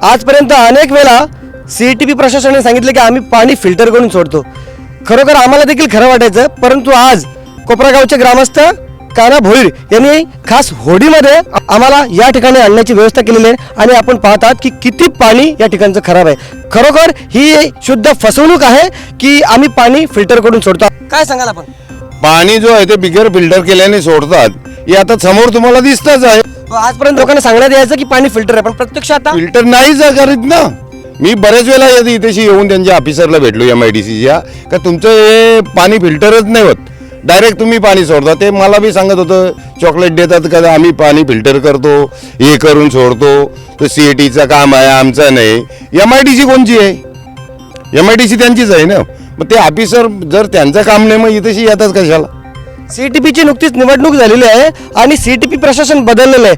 आजपर्यंत अनेक वेळा CETP प्रशासनाने सांगितले की आम्ही पाणी फिल्टर करून सोडतो. खरोखर आम्हाला देखील खरं वाटायचं, परंतु आज कोपरागावचे ग्रामस्थ काना भोईर यांनी खास होडीमध्ये आम्हाला या ठिकाणी आणण्याची व्यवस्था केलेली आहे आणि आपण पाहतात की किती पाणी या ठिकाणचं खराब आहे. खरोखर ही शुद्ध फसवणूक आहे की आम्ही पाणी फिल्टर करून सोडतो. काय सांगाल आपण? पाणी जो आहे ते बिगर फिल्टर केल्याने सोडतात, हे आता समोर तुम्हाला दिसतच आहे. आजपर्यंत लोकांना सांगण्यात यायचं की पाणी फिल्टर आहे, पण प्रत्यक्ष आता फिल्टर नाहीच करीत ना. मी बरेच वेळा इथेशी येऊन त्यांच्या ऑफिसरला भेटलो MIDCच्या, का तुमचं हे पाणी फिल्टरच नाही होत, डायरेक्ट तुम्ही पाणी सोडता. ते मला बी सांगत होतं चॉकलेट देतात का आम्ही पाणी फिल्टर करतो, हे करून सोडतो, तो CETचं काम आहे, आमचं नाही. MIDC कोणची आहे? MIDC त्यांचीच आहे ना. मग ते ऑफिसर जर त्यांचं काम नाही मग इथेशी येतात कशाला? CETPची नुकतीच निवडणूक झालेली आहे आणि CETP प्रशासन बदललेलं आहे.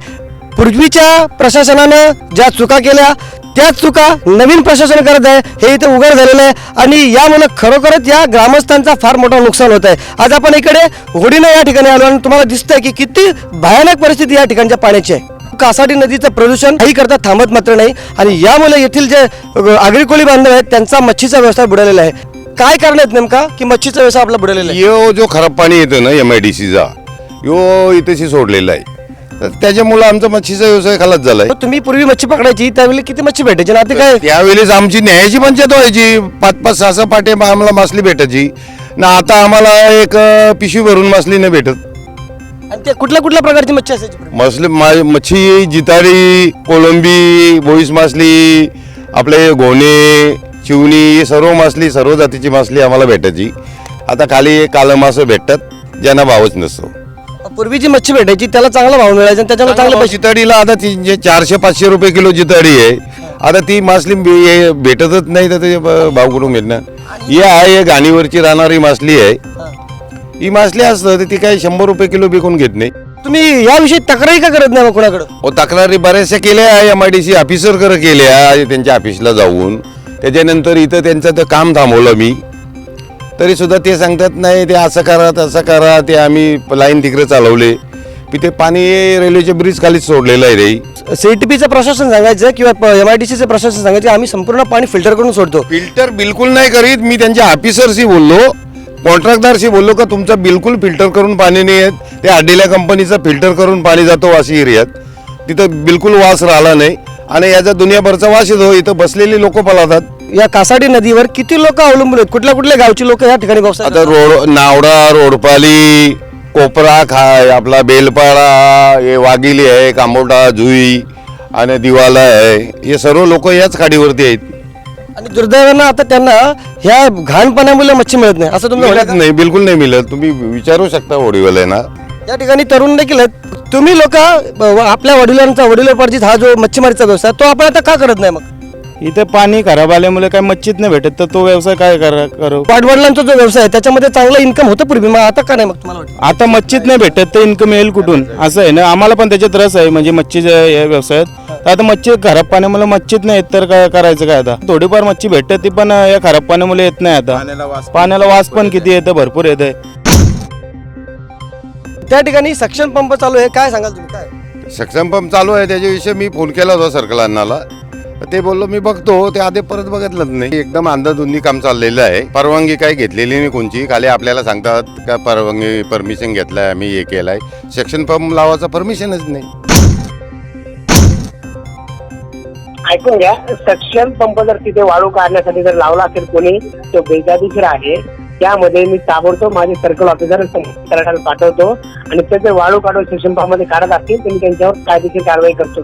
पूर्वीच्या प्रशासनानं ज्या चुका केल्या त्याच चुका नवीन प्रशासन करत आहे, हे इथं उघड झालेलं आहे आणि यामुळे खरोखरच या ग्रामस्थांचा फार मोठा नुकसान होत आहे. आज आपण इकडे होडीनं या ठिकाणी आलो आणि तुम्हाला दिसतंय की किती भयानक परिस्थिती या ठिकाणच्या पाण्याची आहे. कासाडी नदीचं प्रदूषण काही करता थांबत मात्र नाही आणि यामुळे येथील जे आगरी कोळी बांधव आहेत त्यांचा मच्छीचा व्यवसाय बुडालेला आहे. काय कारण आहेत नेमका की मच्छीचा व्यवसाय आपला बुडालेला आहे? यो जो खराब पाणी येतो ना MIDCचा, यो इथेशी सोडलेला आहे, तर त्याच्यामुळे आमचा मच्छीचा व्यवसाय खालाच झालाय. तुम्ही पूर्वी मच्छी पकडायची त्यावेळी किती मच्छी भेटायची ना? ते काय त्यावेळेस आमची न्यायाची पंचायत व्हायची, 5-5, 6-6 पाटे आम्हाला मासली भेटायची ना. आता आम्हाला एक पिशवी भरून मासली नाही भेटत. आणि ते कुठल्या कुठल्या प्रकारची मच्छी असायची? मच्छी जितारी, कोलंबी, बोईस मासली, आपले गोणे, चिवणी, सर्व मासली, सर्व जातीची मासली आम्हाला भेटायची. आता खाली कालं मासं भेटतात ज्यांना भावच नसतो. पूर्वी जी मच्छी भेटायची त्याला चांगला भाव मिळायचा आणि त्याच्यामुळे चांगले पैसे. जिताडीला आता ती 400-500 रुपये किलो जिताडी आहे. आता ती मासली भेटतच नाही, तर ते भाव कुठून भेटणार? ही आहे गाणीवरची राहणारी मासली आहे. ही मासली असतं ती काही 100 रुपये किलो विकून घेत नाही. तुम्ही याविषयी तक्रारी का करत नाही मग कोणाकडे? तक्रारी बऱ्याचशा केल्या आहे, MIDC ऑफिसरकडे केल्या त्यांच्या ऑफिसला जाऊन. त्याच्यानंतर इथं त्यांचं ते काम थांबवलं मी, तरी सुद्धा ते सांगतात नाही ते असं करा तसं करा. ते आम्ही लाईन तिकडे चालवले, ते पाणी रेल्वेच्या ब्रिज खालीच सोडलेलं आहे रे. CETPचं प्रशासन सांगायचं किंवा MIDCचं प्रशासन सांगायचं आम्ही संपूर्ण पाणी फिल्टर करून सोडतो. फिल्टर बिलकुल नाही करीत. मी त्यांच्या ऑफिसरशी बोललो, कॉन्ट्रॅक्टरशी बोललो का तुमचं बिलकुल फिल्टर करून पाणी नाही येत. ते आडील्या कंपनीचं फिल्टर करून पाणी जातो वाशी एरियात, तिथं बिलकुल वास राहिला नाही आणि याचा दुनियाभरचा वास येतो. इथं बसलेली लोक पळतात. या कासाडी नदीवर किती लोक अवलंबून आहेत? कुठल्या कुठल्या गावची लोक या ठिकाणी व्यवसाय? आता नावडा, रोडपाली, कोपरा, आपला बेलपाडा, हे वाघिली आहे, कांबोटा, जुई आणि दिवाला आहे, हे सर्व लोक याच खाडीवरती आहेत. आणि दुर्दैवानं आता त्यांना ह्या घाण पाण्यामुळे मच्छी मिळत नाही असं तुम्ही मिळत नाही, बिलकुल नाही मिळत. तुम्ही विचारू शकता होडीवाल्यांना. या ठिकाणी तरुण देखील आहेत. तुम्ही लोक आपल्या वडिलोपार्जित हा जो मच्छीमारीचा व्यवसाय तो आपण आता का करत नाही? मग इथे पाणी खराब आल्यामुळे काय मच्छीच नाही भेटत, तर तो व्यवसाय काय करू? वाडवडिलांचा जो व्यवसाय आहे त्याच्यामध्ये चांगला इन्कम होतं पूर्वी, मग आता का नाही? मग तुम्हाला वाटतं आता मच्छीच नाही भेटत तर इन्कम येईल कुठून? असं आहे ना. आम्हाला पण त्याच्यात रस आहे, म्हणजे मच्छीच्या या व्यवसायात. तर आता मच्छी खराब पाण्यामुळे मच्छीच नाही येत, तर काय करायचं काय? आता थोडीफार मच्छी भेटते, ती पण या खराब पाण्यामुळे येत नाही. आता पाण्याला वास पण किती येतं, भरपूर येत आहे. त्या ठिकाणी सक्शन पंप चालू आहे, काय सांगाल तुम्ही? काय सक्षम पंप चालू आहे त्याच्याविषयी मी फोन केला होता सर्कल अण्णाला, ते बोललो मी बघतो. ते आधी परत बघितलंच नाही. एकदम अंधाधुंदी काम चाललेलं आहे. परवानगी काही घेतलेली नाही कोणची. खाली आपल्याला सांगतात का परवानगी परमिशन घेतलाय आम्ही, हे केलाय. सेक्शन पंप लावायचं परमिशनच नाही. ऐकून घ्या, सक्शन पंप जर तिथे वाळू काढण्यासाठी जर लावला असेल कोणी, तो बेकायदेशीर आहे. त्यामध्ये मी ताबडतोब माझे सर्कल ऑफिसर पाठवतो आणि त्याचे वाळू काढून सेक्शन पंप मध्ये काढत असतील तर मी त्यांच्यावर कायदेशीर कारवाई करतो.